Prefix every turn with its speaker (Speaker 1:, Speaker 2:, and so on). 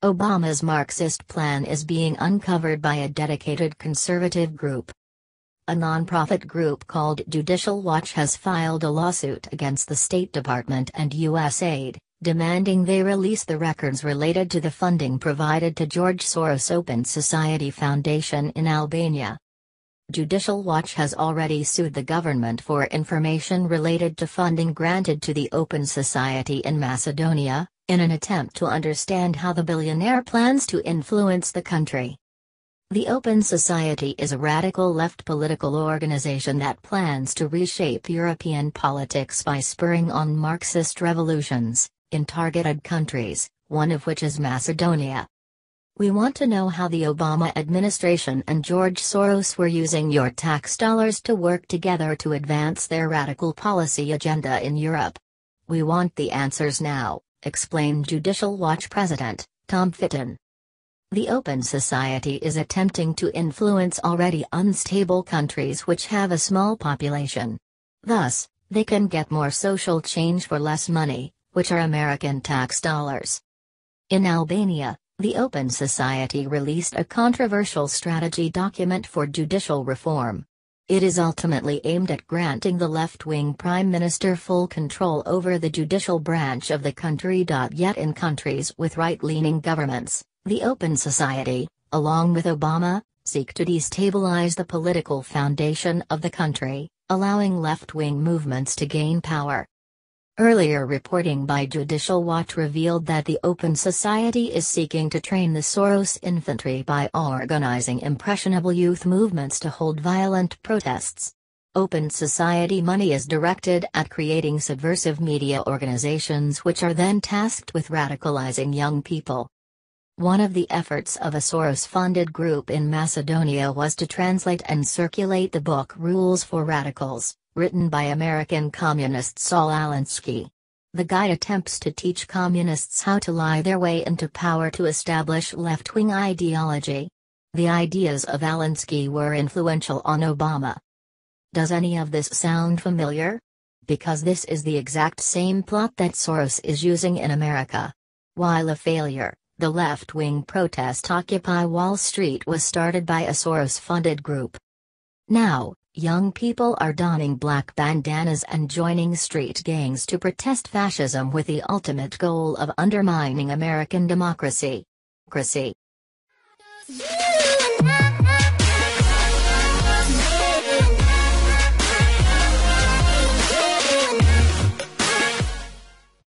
Speaker 1: Obama's Marxist plan is being uncovered by a dedicated conservative group. A nonprofit group called Judicial Watch has filed a lawsuit against the State Department and USAID, demanding they release the records related to the funding provided to George Soros' Open Society Foundation in Albania. Judicial Watch has already sued the government for information related to funding granted to the Open Society in Macedonia, in an attempt to understand how the billionaire plans to influence the country. The Open Society is a radical left political organization that plans to reshape European politics by spurring on Marxist revolutions, in targeted countries, one of which is Macedonia. We want to know how the Obama administration and George Soros were using your tax dollars to work together to advance their radical policy agenda in Europe. We want the answers now, explained Judicial Watch President Tom Fitton. The Open Society is attempting to influence already unstable countries which have a small population. Thus, they can get more social change for less money, which are American tax dollars. In Albania, the Open Society released a controversial strategy document for judicial reform. It is ultimately aimed at granting the left-wing prime minister full control over the judicial branch of the country. Yet in countries with right-leaning governments, the Open Society, along with Obama, seek to destabilize the political foundation of the country, allowing left-wing movements to gain power. Earlier reporting by Judicial Watch revealed that the Open Society is seeking to train the Soros infantry by organizing impressionable youth movements to hold violent protests. Open Society money is directed at creating subversive media organizations which are then tasked with radicalizing young people. One of the efforts of a Soros-funded group in Macedonia was to translate and circulate the book Rules for Radicals, written by American communist Saul Alinsky. The guide attempts to teach communists how to lie their way into power to establish left-wing ideology. The ideas of Alinsky were influential on Obama. Does any of this sound familiar? Because this is the exact same plot that Soros is using in America. While a failure, the left-wing protest Occupy Wall Street was started by a Soros-funded group. Now, young people are donning black bandanas and joining street gangs to protest fascism with the ultimate goal of undermining American democracy.